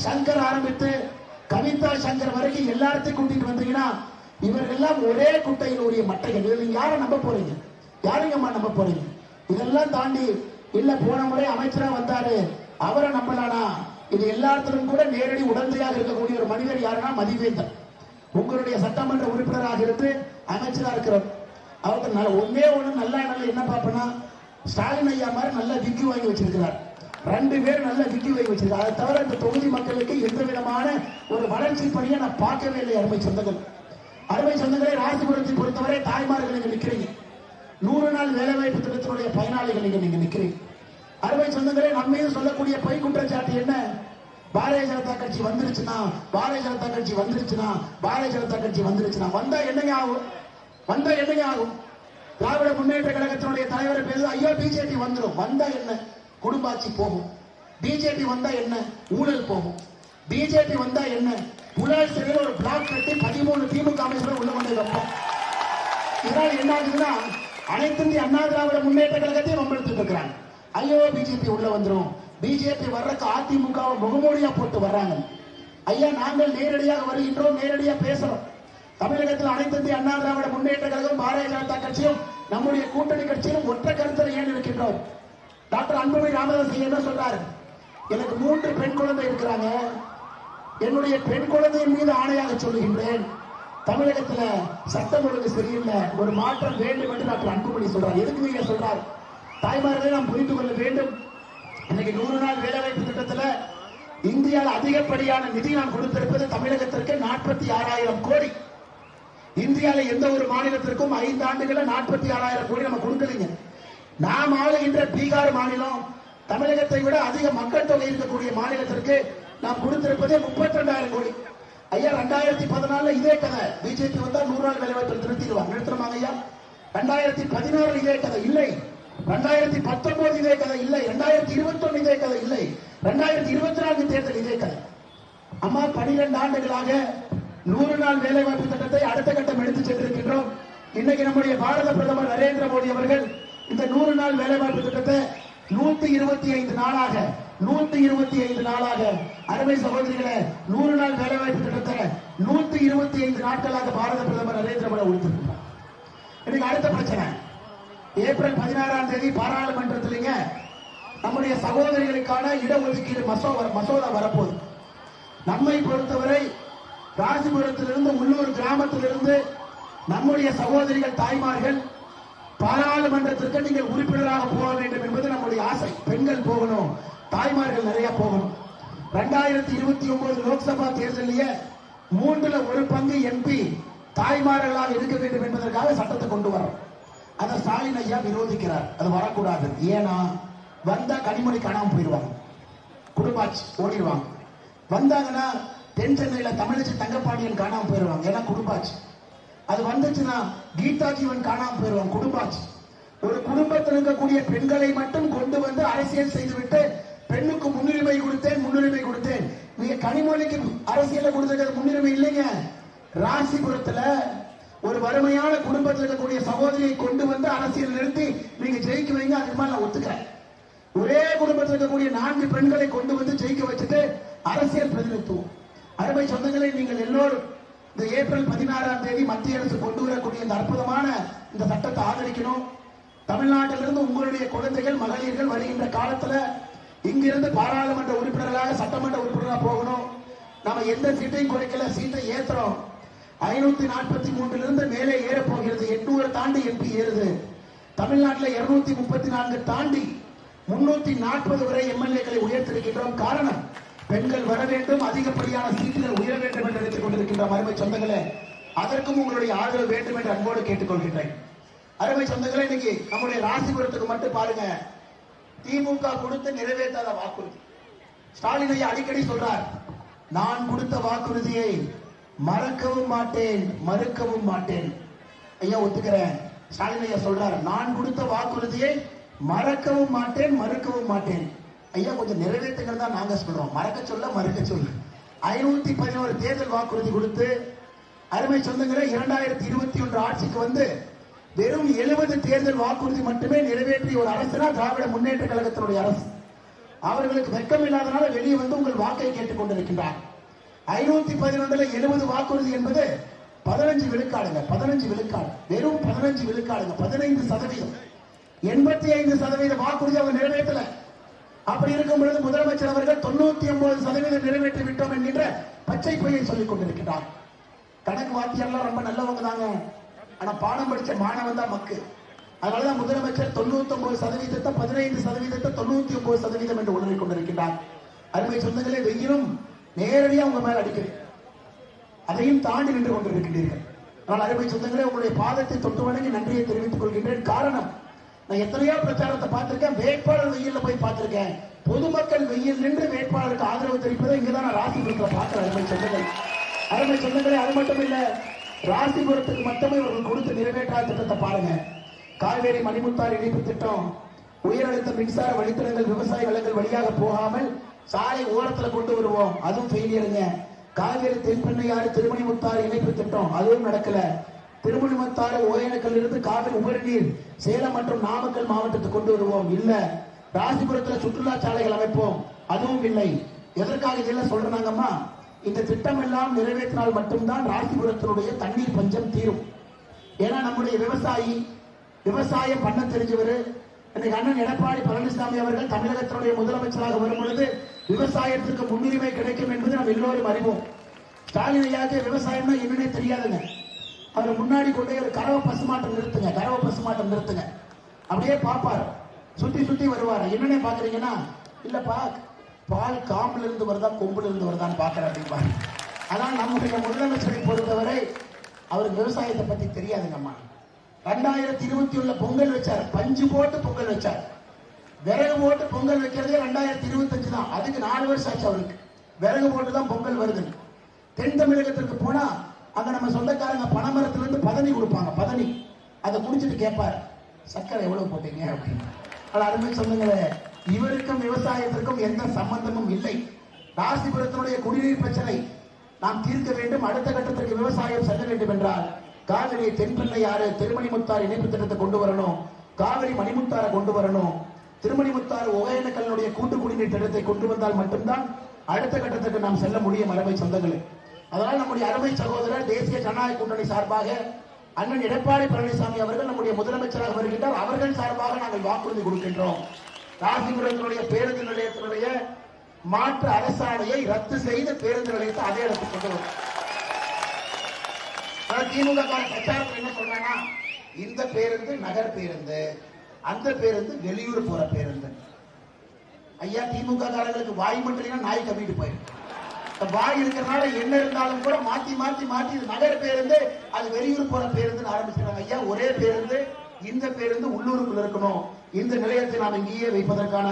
சங்கர் ஆரம்பித்து, கவிதா சங்கர் வரைக்கும் எல்லாத்தையும் கூட்டிட்டு வந்தீங்கன்னா இவர்கள் எல்லாம் ஒரே குட்டையில் உரிய மட்டைகள். இதில் நீங்க யாரை நம்ப போறீங்க? யாரையம்மா நம்ப போறீங்க? இதெல்லாம் தாண்டி இல்ல போன முறை அமைச்சரா வந்தாரு அவரை நம்பலானா? இது எல்லாத்திலும் கூட நேரடி உடந்தையாக இருக்கக்கூடிய ஒரு மனிதர் யாருன்னா மதிவேந்தன். உங்களுடைய சட்டமன்ற உறுப்பினராக இருந்து அமைச்சராக இருக்கிறார். அவருக்கு ஒன்னே ஒண்ணு நல்லா என்ன பார்ப்பனா, ஸ்டாலின் ஐயா மாதிரி நல்ல விக்கி வாங்கி வச்சிருக்கிறார். 2 பேர் நல்ல விக்கி வாங்கி வச்சிருக்காரு. அதை தவிர இந்த தொகுதி மக்களுக்கு எந்த விதமான ஒரு வளர்ச்சி பணியை நான் பார்க்கவே இல்லை. அருமை சொந்தங்களே, ராசிபுரத்தை பொறுத்தவரை தாய்மார்கள் நீங்க நிக்கிறீங்க. 100 நாள் வேலைவாய்ப்பு திட்டத்தினுடைய பயனாளிகள் நீங்க நிக்கிறீங்க. அருமை சொந்தங்களே, நம்ம மீது சொல்லக்கூடிய பொய் குற்றச்சாட்டு என்ன? பாரதிய ஜனதா கட்சி வந்துருச்சுன்னா, பாரதிய ஜனதா கட்சி வந்துருச்சுன்னா, பாரதிய ஜனதா கட்சி வந்துருச்சுன்னா, வந்தா என்னங்க ஆகும்? திராவிட முன்னேற்ற கழகத்தினுடைய தலைவர் பேச, ஐயோ பிஜேபி வந்துடும். வந்தா என்ன? குடும்பாட்சி போகும். பிஜேபி வந்தா என்ன? ஊழல் போகும். பிஜேபி வந்தா என்ன? புலால் சிறையில் ஒரு பிளாக் கட்டி 13 திமுக அமைச்சர்கள் உள்ள கொண்டு வைப்போம். இதனால் என்ன ஆகுதுன்னா, அனைத்து இந்திய அண்ணா திராவிட முன்னேற்ற கழகத்தையும் வம்பெடுத்துட்டு இருக்கிறாங்க. ஐயோ பிஜேபி உள்ள வந்துடும், பிஜேபி வர்றதுக்கு அதிமுக முகமூடியா போட்டு வர்றாங்க. ஐயா, நாங்கள் நேரடியாக வருகின்றோம், நேரடியாக பேசுறோம். தமிழகத்தில் அனைத்து இந்திய அண்ணா திராவிட முன்னேற்ற கழகம், பாரதிய ஜனதா கட்சியும் நம்முடைய கூட்டணி கட்சியும் ஒற்ற கருத்தில் ஏன் இருக்கின்றோம்? டாக்டர் அன்புமணி ராமதாஸ் என்ன சொல்றாரு? எனக்கு 3 பெண் குழந்தை இருக்கிறாங்க. என்னுடைய பெண் குழந்தையின் மீது ஆணையாக சொல்லுகின்றேன், தமிழகத்துல சட்டம் ஒழுங்கு சரியில்லை, ஒரு மாற்றம் வேண்டும் என்று டாக்டர் அன்புமணி சொல்றாரு. எதுக்கு நீங்க சொல்றாரு? தாய்மார்களை நாம் புரிந்து கொள்ள வேண்டும். இன்னைக்கு 100 நாள் வேலைவாய்ப்பு திட்டத்தில் இந்தியாவில் அதிகப்படியான நிதி நாம் கொடுத்திருப்பது தமிழகத்திற்கு 46,000 கோடி. இந்தியாவில் எந்த ஒரு மாநிலத்திற்கும் 5 ஆண்டுகளில் 46,000 கோடி நம்ம கொடுக்கலீங்க. நாம் ஆளுகின்ற பீகார் மாநிலம் தமிழகத்தை விட அதிக மக்கள் தொகை இருக்கக்கூடிய மாநிலத்திற்கு நாம் கொடுத்திருப்பதே 32,000 கோடி. ஐயா, 2014 இதே கதை. பிஜேபி வந்தா 100 நாள் வேலைவாய்ப்பு நிறுத்திடுவாங்க ஐயா. 2016 இதே கதை இல்லை, 2019 இதே கதை இல்லை, 2021 இதே கதை இல்லை, 2024 தேர்தல் இதே கதை. அம்மா, 12 ஆண்டுகளாக 100 நாள் வேலைவாய்ப்பு திட்டத்தை அடுத்த கட்டம் எடுத்து சென்றிருக்கின்றோம். இன்னைக்கு நம்முடைய பாரத பிரதமர் நரேந்திர மோடி அவர்கள் இந்த 100 நாள் வேலைவாய்ப்பு திட்டத்தை 125 நாளாக அருமை சகோதரிகளே, 100 நாள் வேலைவாய்ப்பு திட்டத்தை 125 நாட்களாக பாரத பிரதமர் நரேந்திர மோடி கொடுத்திருக்கிறார். இன்னைக்கு அடுத்த பிரச்சனை, ஏப்ரல் 16ஆம் தேதி பாராளுமன்றத்திலேங்க நம்முடைய சகோதரிகளுக்கான இடஒதுக்கீடு மசோதா வரப்போகுது. நம்மை பொறுத்தவரை ராசிபுரத்திலிருந்து, உள்ளூர் கிராமத்திலிருந்து நம்முடைய சகோதரிகள் தாய்மார்கள் பாராளுமன்றத்திற்கு நீங்கள் உறுப்பினராக போக வேண்டும் என்பது நம்முடைய ஆசை. பெண்கள் போகணும், தாய்மார்கள் நிறைய போகணும். 2029 லோக்சபா தேர்தலிலேயே 1/3 எம்பி தாய்மார்களாக இருக்க வேண்டும் என்பதற்காக சட்டத்தை கொண்டு வரோம். அதை ஸ்டாலின் ஐயா விரோதிக்கிறார். அது வரக்கூடாது. ஏன்னா வந்தா கனிமொழி காணாம போயிடுவாங்க, குடும்பாட்சி ஓடிடுவாங்க. வந்தாங்கன்னா தென் சென்னையில தமிழச்சி தங்கப்பாண்டியன் காணாம போயிடுவாங்க, ஏன்னா குடும்பாட்சி. அது வந்துச்சுன்னா கீதா ஜீவன் காணாம போயிடுவாங்க, குடும்பாட்சி. ஒரு குடும்பத்தில் இருக்கக்கூடிய பெண்களை மட்டும் கொண்டு வந்து அரசியல் செய்துவிட்டு பெண்ணுக்கு முன்னுரிமை கொடுத்தேன். நீங்க கனிமொழிக்கு அரசியல கொடுத்தது முன்னுரிமை இல்லைங்க. ராசிபுரத்துல ஒரு வறுமையான குடும்பத்தில் இருக்கக்கூடிய சகோதரியை கொண்டு வந்து அரசியல் நிறுத்தி நீங்க ஜெயிக்க வைங்க, அதுக்கு மேல நான் ஒத்துக்கிறேன். ஒரே குடும்பத்தில் இருக்கக்கூடிய 4 பெண்களை கொண்டு வந்து ஜெயிக்க வச்சுட்டு அரசியல் பிரதிநிதித்துவம். அருமை சொந்தங்களை, நீங்கள் எல்லோரும் இந்த ஏப்ரல் 16ஆம் தேதி மத்திய அரசு கொண்டு வரக்கூடிய இந்த அற்புதமான இந்த சட்டத்தை ஆதரிக்கணும். தமிழ்நாட்டிலிருந்து உங்களுடைய குழந்தைகள் மகளிர்கள் வருகின்ற காலத்துல இங்கிருந்து பாராளுமன்ற உறுப்பினர்களாக சட்டமன்ற உறுப்பினராக போகணும். நம்ம எந்த சீட்டையும் குறைக்கல, சீட்டை ஏத்துறோம். 543 மேலே ஏற போகிறது. 800 தாண்டி எம்பி ஏறுது. தமிழ்நாட்டில் 234 தாண்டி 340 வரை எம்எல்ஏக்களை உயர்த்திருக்கின்றோம். காரணம், பெண்கள் வர வேண்டும், அதிகப்படியான சீட்டுகள் உயர வேண்டும் என்று நினைத்துக் கொண்டிருக்கின்றோம். அருமை சொந்தங்களே, அதற்கும் உங்களுடைய ஆதரவு வேண்டும் என்று அன்போடு கேட்டுக்கொள்கின்றேன். அருமை சொந்தங்களே, இன்னைக்கு நம்முடைய ராசிபுரத்துக்கு மட்டும் பாருங்க, திமுக கொடுத்து நிறைவேற்றாத வாக்குறுதி. ஸ்டாலின் ஐயா அடிக்கடி சொல்றார், நான் கொடுத்த வாக்குறுதியை மறக்கவும் மாட்டேன், மறுக்கவும் மாட்டேன். ஐயா ஒத்துக்கிறேன். ஸ்டாலின் ஐயா சொல்றார், நான் கொடுத்த வாக்குறுதியை மறக்கவும் மாட்டேன், மறுக்கவும் மாட்டேன். ஐயா கொஞ்சம் நிறைவேற்றுங்கள் தான் நாங்க சொல்றோம், மறக்க சொல்ல மறுக்க சொல்ல. 511 தேர்தல் வாக்குறுதி கொடுத்து அருமை சொந்தங்களே 2021 ஆட்சிக்கு வந்து வெறும் 70 தேர்தல் வாக்குறுதி மட்டுமே நிறைவேற்றிய ஒரு அரசுனா திராவிட முன்னேற்ற கழகத்தினுடைய அரசு. அவர்களுக்கு வெட்கம் இல்லாதனால வெளியே வந்து உங்கள் வாக்கை கேட்டுக் கொண்டிருக்கின்றார். 511 70 வாக்குறுதி என்பது 15 விழுக்காடுங்க, 15 விழுக்காடு, வெறும் 15 விழுக்காடுங்க, 15%. 85% வாக்குறுதி அவங்க நிறைவேற்றல. அப்படி இருக்கும் பொழுது முதலமைச்சர் அவர்கள் 99% நிறைவேற்றி விட்டோம் என்கின்ற பச்சை பொய்யை சொல்லிக் கொண்டிருக்கிறார். கணக்கு வாத்தியாரெல்லாம் ரொம்ப நல்லவங்க தாங்க, ஆனா பாடம் படிச்ச மாணவன் தான் மக்கு. அதனாலதான் முதலமைச்சர் 99% 15% 99% என்று உணர்விக் கொண்டிருக்கிறார். அருமை சொந்தங்களே, வெயிலும் நேரடியாக உங்க மேல அடிக்கிறேன், அதையும் தாண்டி நின்று கொண்டிருக்கின்றீர்கள். ஆனால் அருமை சொந்தங்களே, உங்களுடைய பாதத்தை தொட்டு வணங்கி நன்றியை தெரிவித்துக் கொள்கின்றேன். காரணம், நான் எத்தனையோ பிரச்சாரத்தை பார்த்திருக்கேன், வேட்பாளர் வெயில்ல போய் பார்த்திருக்கேன். பொதுமக்கள் வெயில் நின்று வேட்பாளருக்கு ஆதரவு தெரிவிப்பதை இங்கதான் நான் ராசிபுரத்தில் பார்க்கிறேன். அருமை சொந்தங்கள், அருமை சொந்தங்களே, அது மட்டும் இல்ல, ராசிபுரத்துக்கு மட்டுமே இவர்கள் கொடுத்து நிறைவேற்றாத திட்டத்தை பாருங்க. காவேரி மணிமுத்தாறு இணைப்பு திட்டம், உயரழுத்த மின்சார வழித்தடங்கள் விவசாய நிலங்கள் வழியாக போகாமல் சாலை ஓரத்துல கொண்டு வருவோம், அதுவும் ஃபெயிலியருங்க. காவேரி தென்பெண்ணையாறு திருமணிமுத்தாறு இணைப்பு திட்டம், அதுவும் நடக்கல. திருமணிமுத்தாறு ஒகேனக்கல் இருந்து காவிரி உபரிநீர் சேலம் மற்றும் நாமக்கல் மாவட்டத்துக்கு கொண்டு வருவோம், இல்ல. ராசிபுரத்தில் சுற்றுலா சாலைகள் அமைப்போம், அதுவும் இல்லை. எதற்காக இதெல்லாம் சொல்றாங்கம்மா, இந்த திட்டம் எல்லாம் நிறைவேற்றினால் மட்டும்தான் ராசிபுரத்தினுடைய தண்ணீர் பஞ்சம் தீரும். ஏன்னா நம்முடைய விவசாயி, விவசாயம் பண்ண தெரிஞ்சவர், இன்னைக்கு அண்ணன் எடப்பாடி பழனிசாமி அவர்கள் தமிழகத்தினுடைய முதலமைச்சராக வரும் பொழுது விவசாயத்திற்கு முன்னுரிமை கிடைக்கும் என்பது நாம் எல்லோரும் அறிவோம். ஸ்டாலின் ஐயாவுக்கு விவசாயம்னா என்னன்னே தெரியாதுங்க. அவர் முன்னாடி கொண்டு ஒரு கறவை பசுமாட்டம் நிறுத்துங்க, கறவை பசுமாட்டம் நிறுத்துங்க, அப்படியே பார்ப்பார், சுத்தி சுத்தி வருவார். என்னன்னே பாக்குறீங்கன்னா, இல்லப்பா பால் காம்புல இருந்து வருதா கொம்புல இருந்து வருதான்னு பாக்குற அப்படின்பாரு. ஆனால் நம்முடைய முதலமைச்சரை பொறுத்தவரை அவருக்கு விவசாயத்தை பத்தி தெரியாதுங்கம்மா. 2021 பொங்கல் வச்சார், பஞ்சு போட்டு பொங்கல் வச்சார். விறகு போட்டு பொங்கல் வைக்கிறதே 2025 தான், அதுக்கு 4 வருஷம் ஆச்சு அவருக்கு. விறகு போட்டு தான் பொங்கல் வருது. தென் தமிழகத்திற்கு போனா அங்க நம்ம சொந்தக்காரங்க பனைமரத்துல இருந்து பதனி கொடுப்பாங்க, பதனி, அதை குடிச்சிட்டு கேட்பார், சர்க்கரை எவ்வளவு போட்டீங்க அப்படின்னு. அது அருமை சொந்தங்களே, இவருக்கும் விவசாயத்திற்கும் எந்த சம்பந்தமும் இல்லை. ராசிபுரத்தினுடைய குடிநீர் பிரச்சனை நாம் தீர்க்க வேண்டும். அடுத்த கட்டத்திற்கு விவசாயம் செல்ல வேண்டும் என்றால் காவிரி தென்பெண்ணையாறு திருமணிமுத்தாறு இணைப்பு திட்டத்தை கொண்டு வரணும், காவிரி மணிமுத்தாரை கொண்டு வரணும், திருமணிமுத்தாறு ஒகேனக்கல்லுடைய கூட்டு குடிநீர் திட்டத்தை கொண்டு வந்தால் மட்டும்தான் அடுத்த கட்டத்துக்கு நாம் செல்ல முடியும். அருமை சொந்தங்களே, அதனால் நம்முடைய அருமை சகோதரர் தேசிய ஜனநாயக கூட்டணி சார்பாக அண்ணன் எடப்பாடி பழனிசாமி அவர்கள் நம்முடைய முதலமைச்சராக வருகின்றார். அவர்கள் சார்பாக நாங்கள் வாக்குறுதி கொடுக்கின்றோம். ராசிபுரத்தினுடைய பேருந்து நிலையத்தினுடைய மாற்று அரசாணையை ரத்து செய்து பேருந்து நிலையத்தை அதே இடத்துக்கு கொண்டு வரும். திமுக பிரச்சாரத்தில் என்ன சொல்றாங்க, இந்த பேருந்து நகர் பேருந்து, அந்த பேருந்து வெளியூர் போற பேருந்து. ஐயா, திமுக காரங்களுக்கு வாய் மட்டும் நாய் கம்மிட்டு போயிருக்கு. வாய் இருக்கிறனால என்ன இருந்தாலும் கூட மாத்தி மாத்தி மாத்தி நகர் பேருந்து அது வெளியூர் போற பேருந்து ஆரம்பிச்சிருக்காங்க. ஐயா, ஒரே பேருந்து, இந்த பேருந்து உள்ளூருக்குள்ள இருக்கணும். இந்த நிலையத்தை நாம் இங்கேயே வைப்பதற்கான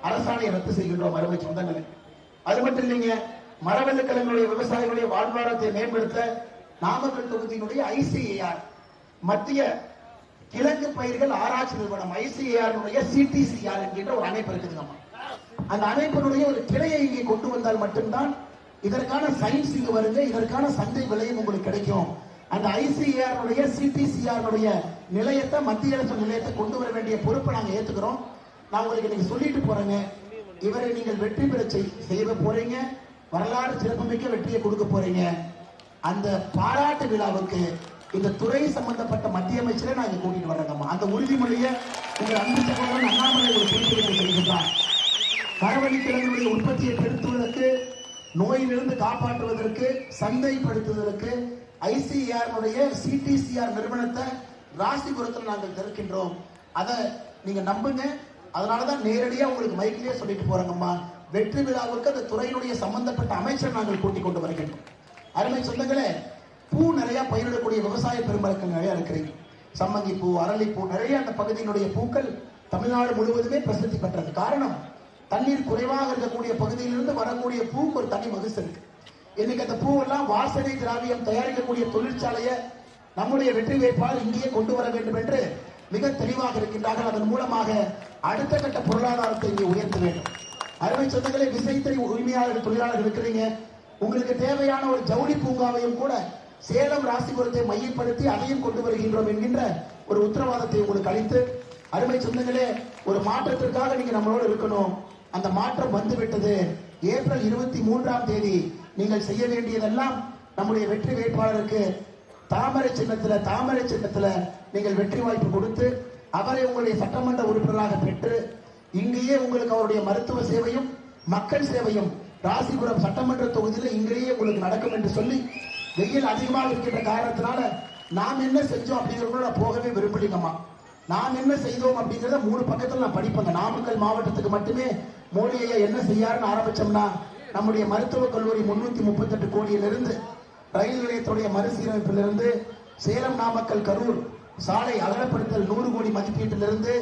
அரசாணையை ரத்து செய்கின்றோம். அருமை சொந்தங்களே, அது மட்டும் இல்லைங்க, மரவள்ளிக்கிழங்குடைய விவசாயிகளுடைய வாழ்வாதாரத்தை மேம்படுத்த நாமக்கல் தொகுதியினுடைய ஐசிஏஆர் மத்திய கிழங்கு பயிர்கள் ஆராய்ச்சி நிறுவனம் ஐசிஏஆர் சிடிசிஆர் என்கின்ற ஒரு அமைப்பு இருக்குதுங்கம்மா. அந்த அமைப்பினுடைய ஒரு கிளையை இங்கே கொண்டு வந்தால் மட்டும்தான் இதற்கான சயின்ஸ் இங்கு வருங்க, இதற்கான சந்தை விலையும் உங்களுக்கு கிடைக்கும். அந்த ஐசிஏஆர் சிடிசிஆர் நிலையத்தை மத்திய அரசு நிலையத்தை கொண்டு வர வேண்டிய பொறுப்பை நாங்க ஏத்துக்கிறோம். நான் உங்களுக்கு இன்னைக்கு சொல்லிட்டு போறேங்க, இவரை நீங்கள் வெற்றி பெற செய்ய போறீங்க. வரலாறு சிறப்புமிக்க வெற்றியை கொடுக்க போறீங்க. அந்த பாராட்டு விழாவுக்கு இந்த துறை சம்பந்தப்பட்ட மத்திய அமைச்சரை நான் இங்க கூட்டிட்டு வர்றேங்கம்மா. அந்த உறுதிமொழியை உங்கள் அன்பு சகோதரன் அண்ணாமலை ஒரு குறிப்பிட்டு சொல்கின்றார். மரவள்ளி கிழங்குடைய உற்பத்தியை பெருத்துவதற்கு, நோயிலிருந்து காப்பாற்றுவதற்கு, சந்தைப்படுத்துவதற்கு ஐசிஆர் சிடிசிஆர் நிறுவனத்தை ராசிபுரத்தில் நாங்கள் திறக்கின்றோம். அதை நீங்க நம்புங்க. அதனாலதான் நேரடியா உங்களுக்கு மைக்கிலேயே சொல்லிட்டு போறாங்கம்மா. வெற்றி விழாவுக்கு அந்த துறையினுடைய சம்பந்தப்பட்ட அமைச்சர் நாங்கள் கூட்டிக் கொண்டு வருகின்றோம். அருமை சொந்தங்களே, பூ நிறைய பயிரிடக்கூடிய விவசாய பெருமக்கள் நிறைய இருக்கிறீங்க. சம்மங்கி பூ, அரளிப்பூ, நிறைய அந்த பகுதியினுடைய பூக்கள் தமிழ்நாடு முழுவதுமே பிரசித்தி பெற்றது. காரணம், தண்ணீர் குறைவாக இருக்கக்கூடிய பகுதியிலிருந்து வரக்கூடிய பூக்கு ஒரு தனி மகிழ்ச்சி இருக்கு. இன்னைக்கு அந்த பூவெல்லாம் வாசனை திராவியம் தயாரிக்கக்கூடிய தொழிற்சாலையை நம்முடைய வெற்றி வேட்பாளர் இங்கேயே கொண்டு வர வேண்டும் என்று மிக தெளிவாக இருக்கின்றார்கள். அதன் மூலமாக அடுத்த கட்ட பொருளாதாரத்தை இங்கே உயர்த்த வேண்டும். அருமை சொந்தங்களே, விசைத்தறி உரிமையாளர்கள், தொழிலாளர்கள் இருக்கிறீங்க. உங்களுக்கு தேவையான ஒரு ஜவுளி பூங்காவையும் கூட சேலம் ராசிபுரத்தை மையப்படுத்தி அதையும் கொண்டு வருகின்றோம் என்கின்ற ஒரு உத்தரவாதத்தை உங்களுக்கு அளித்து, அருமை சொந்தங்களே, ஒரு மாற்றத்திற்காக நீங்க நம்மளோட இருக்கணும். அந்த மாற்றம் வந்துவிட்டது. ஏப்ரல் 23ஆம் தேதி நீங்கள் செய்ய வேண்டியதெல்லாம் நம்முடைய வெற்றி வேட்பாளருக்கு தாமரை சின்னத்துல நீங்கள் வெற்றி வாய்ப்பு கொடுத்து அவரை உங்களுடைய சட்டமன்ற உறுப்பினராக பெற்று இங்கேயே உங்களுக்கு அவருடைய மருத்துவ சேவையும் மக்கள் சேவையும் ராசிபுரம் சட்டமன்ற தொகுதியில் இங்கேயே உங்களுக்கு நடக்கும் என்று சொல்லி, வெயில் அதிகமாக இருக்கின்ற காரணத்தினால நாம் என்ன செஞ்சோம் அப்படிங்கிறத நான் போகவே விரும்பலீங்கம்மா. நாம் என்ன செய்தோம் அப்படிங்கிறத 3 பக்கத்தில் நான் படிப்பேங்க. நாமக்கல் மாவட்டத்துக்கு மட்டுமே மோடி ஐயா என்ன செய்யாருன்னு ஆரம்பிச்சோம்னா, நம்முடைய மருத்துவக் கல்லூரி 338 கோடியிலிருந்து, ரயில் நிலையத்துடைய மறுசீரமைப்பிலிருந்து, சேலம் நாமக்கல் கரூர் சாலை அகலப்படுத்தல் 100 கோடி மதிப்பீட்டிலிருந்து,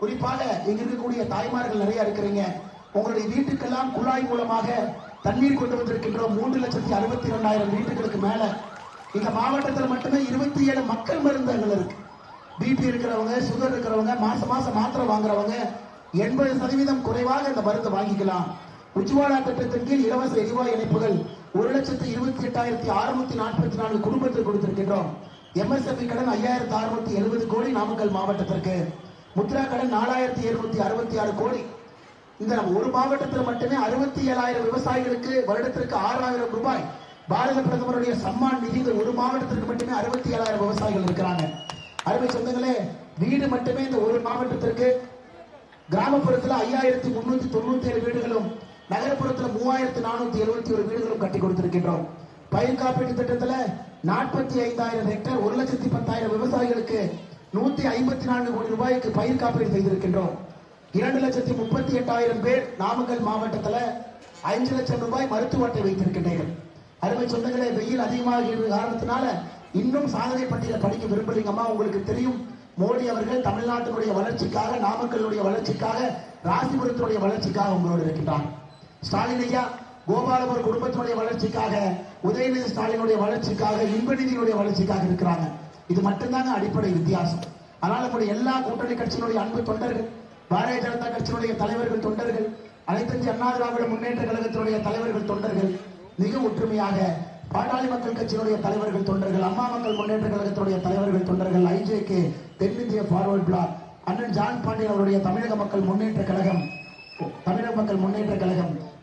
குறிப்பாக இங்க இருக்கக்கூடிய தாய்மார்கள் நிறைய இருக்கிறீங்க. உங்களுடைய வீட்டுக்கெல்லாம் குழாய் மூலமாக தண்ணீர் கொண்டு வந்திருக்கின்றோம். 3,62,200 வீட்டுகளுக்கு மேல இந்த மாவட்டத்தில் மட்டுமே 27 மக்கள் மருந்தகங்கள் இருக்கு. பிபி இருக்கிறவங்க, சுகர் இருக்கிறவங்க, மாசம் மாத்திரை வாங்குறவங்க 80% குறைவாக இந்த மருந்து வாங்கிக்கலாம். உஜ்வாலா திட்டத்தின் கீழ் இலவச எரிவாயு இணைப்புகள் 1,28,644 குடும்பத்திற்கு கொடுத்திருக்கின்றோம். எம்எஸ்எம்பி கடன் 5,670 கோடி நாமக்கல் மாவட்டத்திற்கு, முத்ரா கடன் 4,766 கோடி. இந்த ஒரு மாவட்டத்தில் மட்டுமே 67,000 விவசாயிகளுக்கு வருடத்திற்கு 6,000 ரூபாய் பாரத பிரதமருடைய சம்மான் நிதி. இந்த ஒரு மாவட்டத்திற்கு மட்டுமே 67,000 விவசாயிகள் இருக்கிறாங்க. அருமை சொந்தங்களே, வீடு மட்டுமே இந்த ஒரு மாவட்டத்திற்கு கிராமப்புறத்தில் 5,397 வீடுகளும், நகரப்புறத்தில் 3,471 வீடுகளும் கட்டி கொடுத்திருக்கின்றோம். பயிர் காப்பீட்டு திட்டத்தில் 45,000 ஹெக்டேர் 1,10,000 விவசாயிகளுக்கு 154 கோடி ரூபாய்க்கு பயிர் காப்பீடு செய்திருக்கின்றோம். 2,38,000 பேர் நாமக்கல் மாவட்டத்தில் 5 லட்சம் ரூபாய் மருத்துவ அட்டை வைத்திருக்கின்றீர்கள். அருமை சொந்தங்களே, வெயில் அதிகமாக இருக்கிற காரணத்தினால இன்னும் சாதனை பட்டியலை படிக்க விரும்பலீங்கம்மா. உங்களுக்கு தெரியும், மோடி அவர்கள் தமிழ்நாட்டினுடைய வளர்ச்சிக்காக, நாமக்கலுடைய வளர்ச்சிக்காக, ராசிபுரத்தினுடைய வளர்ச்சிக்காக உங்களோடு இருக்கின்றார். ஸ்டாலின் ஐயா கோபாலபுரம் குடும்பத்தினுடைய வளர்ச்சிக்காக, உதயநிதி ஸ்டாலினுடைய வளர்ச்சிக்காக, இன்பநிதியினுடைய வளர்ச்சிக்காக இருக்கிறாங்க. இது மட்டும்தாங்க அடிப்படை வித்தியாசம். ஆனால் நம்முடைய எல்லா கூட்டணி கட்சியினுடைய அன்பு தொண்டர்கள், பாரதிய ஜனதா கட்சியினுடைய தலைவர்கள், தொண்டர்கள், அனைத்து இந்திய அண்ணா திராவிட முன்னேற்ற கழகத்தினுடைய தலைவர்கள், தொண்டர்கள் மிக ஒற்றுமையாக, பாட்டாளி மக்கள் கட்சியினுடைய தலைவர்கள், தொண்டர்கள், அம்மா மக்கள் முன்னேற்ற கழகத்தினுடைய தலைவர்கள், தொண்டர்கள், ஐஜேகே, தென்னிந்திய ஃபார்வர்ட் பிளாக், அண்ணன் ஜான் பாண்டியன் அவருடைய தமிழக மக்கள் முன்னேற்ற கழகம்,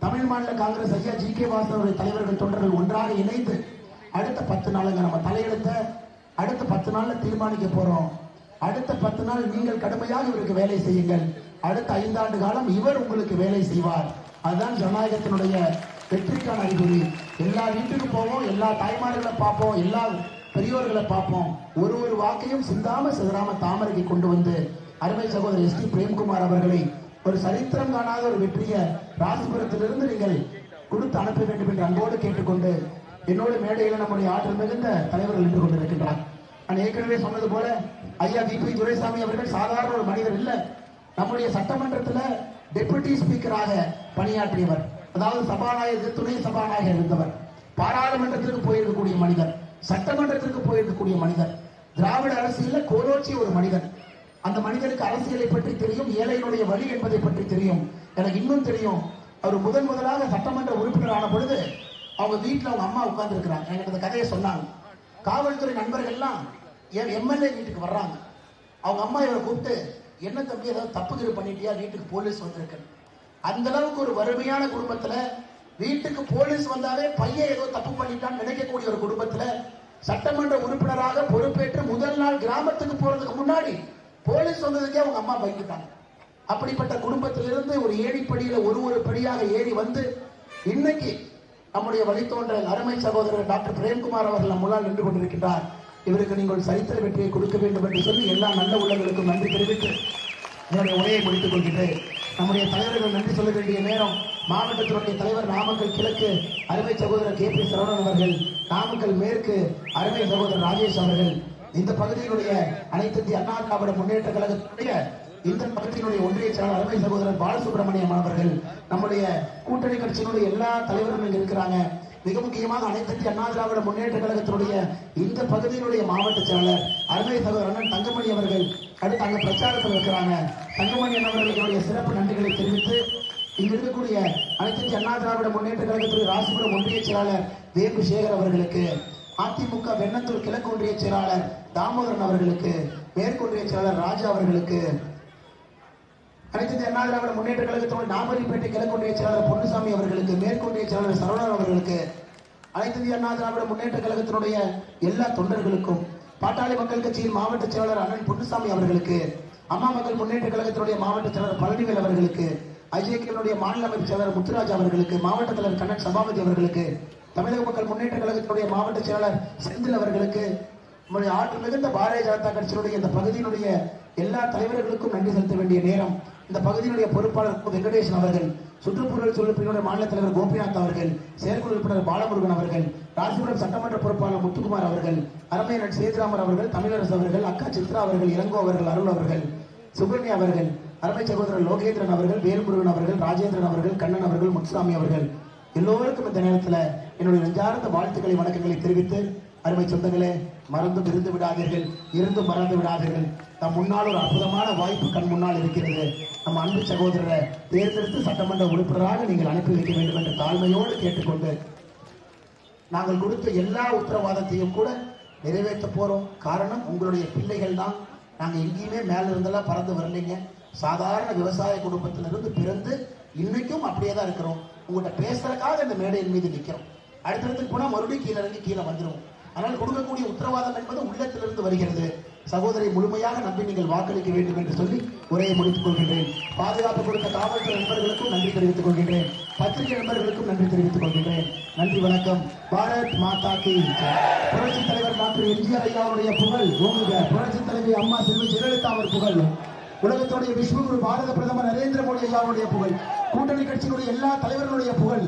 தமிழ் மாநில காங்கிரஸ் ஐயா ஜி.கே. வாசனுடைய தலைவர்கள், தொண்டர்கள் ஒன்றாக இணைந்து அடுத்த 10 நாளுங்க நம்ம தலையெடுத்த அடுத்த 10 நாள்ல தீர்மானிக்க போறோம். அடுத்த 10 நாள் நீங்கள் கடுமையாக இவருக்கு வேலை செய்யுங்கள். அடுத்த 5 ஆண்டு காலம் இவர் உங்களுக்கு வேலை செய்வார். அதுதான் ஜனநாயகத்தினுடைய வெற்றிக்கான அறிகுறி. எல்லா வீட்டுக்கு போவோம், எல்லா தாய்மார்களை பார்ப்போம், எல்லா பெரியோர்களை பார்ப்போம். ஒரு வாக்கையும் சிந்தாம சிதறாம தாமரைக்கு கொண்டு வந்து அருமை சகோதரர் எஸ்.டி. பிரேம்குமார் அவர்களை ஒரு சரித்திரம் காணாத ஒரு வெற்றியை ராசிபுரத்திலிருந்து நீங்கள் கொடுத்து அனுப்ப வேண்டும் என்று அன்போடு கேட்டுக்கொண்டு, என்னோட மேடையில் நம்முடைய ஆற்றல் மிகுந்த தலைவர்கள் நின்று கொண்டிருக்கின்றார். நான் ஏற்கனவே சொன்னது போல ஐயா வி.பி. துரைசாமி அவர்கள் சாதாரண ஒரு மனிதர் இல்ல. நம்முடைய சட்டமன்றத்தில் டெபுட்டி ஸ்பீக்கராக பணியாற்றியவர், அதாவது சபாநாயகர், துணை சபாநாயகர் இருந்தவர், பாராளுமன்றத்திற்கு போயிருக்கக்கூடிய மனிதர், சட்டமன்றத்திற்கு போயிருக்கக்கூடிய மனிதர், திராவிட அரசியல கோலோச்சிய ஒரு மனிதர். அந்த மனிதனுக்கு அரசியலை பற்றி தெரியும், ஏழையினுடைய வழி என்பதை பற்றி தெரியும். எனக்கு இன்னும் தெரியும், அவர் முதலாக சட்டமன்ற உறுப்பினர் ஆன பொழுது அவங்க வீட்டில் அவங்க அம்மா உட்கார்ந்து இருக்கிறாங்க. எனக்கு அந்த கதையை சொன்னாங்க. காவல்துறை நண்பர்கள் எல்லாம் எம்எல்ஏ வீட்டுக்கு வர்றாங்க. அவங்க அம்மா இவரை கூப்பிட்டு, என்ன தம்பி ஏதாவது தப்புகிற பண்ணிட்டியா, வீட்டுக்கு போலீஸ் வந்திருக்கு. அந்த அளவுக்கு ஒரு வறுமையான குடும்பத்துல வீட்டுக்கு போலீஸ் வந்தாலே பையன் ஏதோ தப்பு பண்ணிட்டான்னு நினைக்கக்கூடிய ஒரு குடும்பத்துல சட்டமன்ற உறுப்பினராக பொறுப்பேற்று முதல் நாள் கிராமத்துக்கு போறதுக்கு முன்னாடி போலீஸ் வந்ததுக்கே அவங்க அம்மா பயந்துட்டாங்க. அப்படிப்பட்ட குடும்பத்திலிருந்து ஒரு ஏணிப்படியில ஒரு படியாக ஏறி வந்து இன்னைக்கு நம்முடைய வழித்தோன்றல் அருமை சகோதரர் டாக்டர் பிரேம்குமார் அவர்கள் நம் முன்னால் நின்று கொண்டிருக்கின்றார். இவருக்கு நீங்கள் சரித்திர வெற்றியை கொடுக்க வேண்டும் என்று சொல்லி எல்லா நல்ல உள்ளங்களுக்கும் நன்றி தெரிவித்து என்னுடைய உரையை முடித்துக் கொள்கின்றேன். நம்முடைய தலைவர்கள் நன்றி சொல்ல வேண்டிய நேரம். மாவட்டத்தினுடைய தலைவர் நாமக்கல் கிழக்கு அருமை சகோதரர் கே.பி. சரவணன் அவர்கள், நாமக்கல் மேற்கு அருமை சகோதரர் ராஜேஷ் அவர்கள், இந்த பகுதியினுடைய அனைத்து இந்திய அண்ணா திராவிட முன்னேற்ற கழகத்தினுடைய இந்த பகுதியினுடைய ஒன்றிய செயலாளர் அருமை சகோதரர் பாலசுப்ரமணியம் அவர்கள், நம்முடைய கூட்டணி கட்சியினுடைய எல்லா தலைவர்களும் இங்க இருக்கிறாங்க. மிக முக்கியமாக அனைத்து இந்திய அண்ணா திராவிட முன்னேற்ற கழகத்தினுடைய இந்த பகுதியினுடைய மாவட்ட செயலாளர் அருமை சகோதரர் அண்ணன் தங்கமணி அவர்கள் அடுத்து அங்க பிரச்சாரத்தில் இருக்கிறாங்க. தங்கமணி அவர்களுடைய சிறப்பு நன்றிகளை தெரிவித்து இங்க இருக்கக்கூடிய அனைத்து இந்திய அண்ணா திராவிட முன்னேற்ற கழகத்துடைய ராசிபுரம் ஒன்றிய செயலாளர் வேம்பு சேகர் அவர்களுக்கு, அதிமுக வெண்ணத்தூர் கிழக்கு ஒன்றிய செயலாளர் தாமோதரன் அவர்களுக்கு, மேற்கொன்றிய செயலாளர் ராஜா அவர்களுக்கு, அனைத்து இந்திய அண்ணா திராவிட முன்னேற்ற கழகத்தினுடைய நாமரிப்பேட்டை கிழக்கு ஒன்றிய செயலாளர் பொன்னுசாமி அவர்களுக்கு, மேற்கொன்றிய செயலாளர் சரவணன் அவர்களுக்கு, அனைத்து இந்திய அண்ணா திராவிட முன்னேற்ற கழகத்தினுடைய எல்லா தொண்டர்களுக்கும், பாட்டாளி மக்கள் கட்சியின் மாவட்ட செயலாளர் அண்ணன் பொன்னுசாமி அவர்களுக்கு, அம்மா மக்கள் முன்னேற்ற கழகத்தினுடைய மாவட்ட செயலாளர் பழனிவேல் அவர்களுக்கு, ஐஜேகேனுடைய மாநில அமைப்பு செயலாளர் முத்துராஜ் அவர்களுக்கு, மாவட்ட தலைவர் கண்ணன் சபாபதி அவர்களுக்கு, தமிழக மக்கள் முன்னேற்ற கழகத்தினுடைய மாவட்ட செயலாளர் செந்தில் அவர்களுக்கு, நம்முடைய ஆற்று மிகுந்த பாரதிய ஜனதா கட்சியினுடைய இந்த பகுதியினுடைய எல்லா தலைவர்களுக்கும் நன்றி செலுத்த வேண்டிய நேரம். இந்த பகுதியினுடைய பொறுப்பாளர் வெங்கடேசன் அவர்கள், சுற்றுப்புற சூழல் மாநில தலைவர் கோபிநாத் அவர்கள், செயற்குழு உறுப்பினர் பாலமுருகன் அவர்கள், ராசிபுரம் சட்டமன்ற பொறுப்பாளர் முத்துக்குமார் அவர்கள், அரமையன் சேதுராமர் அவர்கள், தமிழரசு அவர்கள், அக்கா சித்ரா அவர்கள், இளங்கோ அவர்கள், அருள் அவர்கள், சுகன்யா அவர்கள், அருமை சகோதரர் லோகேந்திரன் அவர்கள், வேல்முருகன் அவர்கள், ராஜேந்திரன் அவர்கள், கண்ணன் அவர்கள், முத்துசாமி அவர்கள், எல்லோருக்கும் இந்த நேரத்தில் என்னுடைய நெஞ்சார்ந்த வாழ்த்துக்களை வணக்கங்களை தெரிவித்து, அருமை சொந்தங்களே, மறந்தும் இருந்து விடாதீர்கள், இருந்தும் மறந்து விடாதீர்கள். நம் முன்னால் ஒரு அற்புதமான வாய்ப்பு கண் முன்னால் இருக்கிறது. நம் அன்பு சகோதரரை தேர்ந்தெடுத்து சட்டமன்ற உறுப்பினராக நீங்கள் அனுப்பி வைக்க வேண்டும் என்று தாழ்மையோடு கேட்டுக்கொண்டு, நாங்கள் கொடுத்த எல்லா உத்தரவாதத்தையும் கூட நிறைவேற்ற போறோம். காரணம், உங்களுடைய பிள்ளைகள் தான். நாங்க எங்கேயுமே மேல இருந்தெல்லாம் பறந்து வரலைங்க. சாதாரண விவசாய குடும்பத்திலிருந்து பிறந்து இன்னைக்கும் அப்படியே தான் இருக்கிறோம். உங்கள்கிட்ட பேசுறதுக்காக இந்த மேடையின் மீது நிற்கிறோம். அடுத்தடுத்து போனா மறுபடியும் கீழே இறங்கி கீழே வந்துடும். ஆனால் கொடுக்கக்கூடிய உத்தரவாதம் என்பது உள்ளத்திலிருந்து வருகிறது. சகோதரி முழுமையாக நம்பி நீங்கள் வாக்களிக்க வேண்டும் என்று சொல்லி உரையை முடித்துக் கொள்கின்றேன். பாதுகாப்பு கொடுத்த காவல்துறை நண்பர்களுக்கும் நன்றி தெரிவித்துக் கொள்கின்றேன். பத்திரிகை நண்பர்களுக்கும் நன்றி தெரிவித்துக் கொள்கின்றேன். நன்றி, வணக்கம். பாரத் மாதா கி புரட்சி தலைவர் டாக்டர் எம்ஜிஆர் ஐயாவுடைய புகழ் ஓங்குக. புரட்சி தலைவி அம்மா செல்வி ஜெயலலிதா அவர் புகழ், உலகத்துடைய விஸ்வகுரு பாரத பிரதமர் நரேந்திர மோடி ஐயாவுடைய புகழ், கூட்டணி கட்சியினுடைய எல்லா தலைவர்களுடைய புகழ்.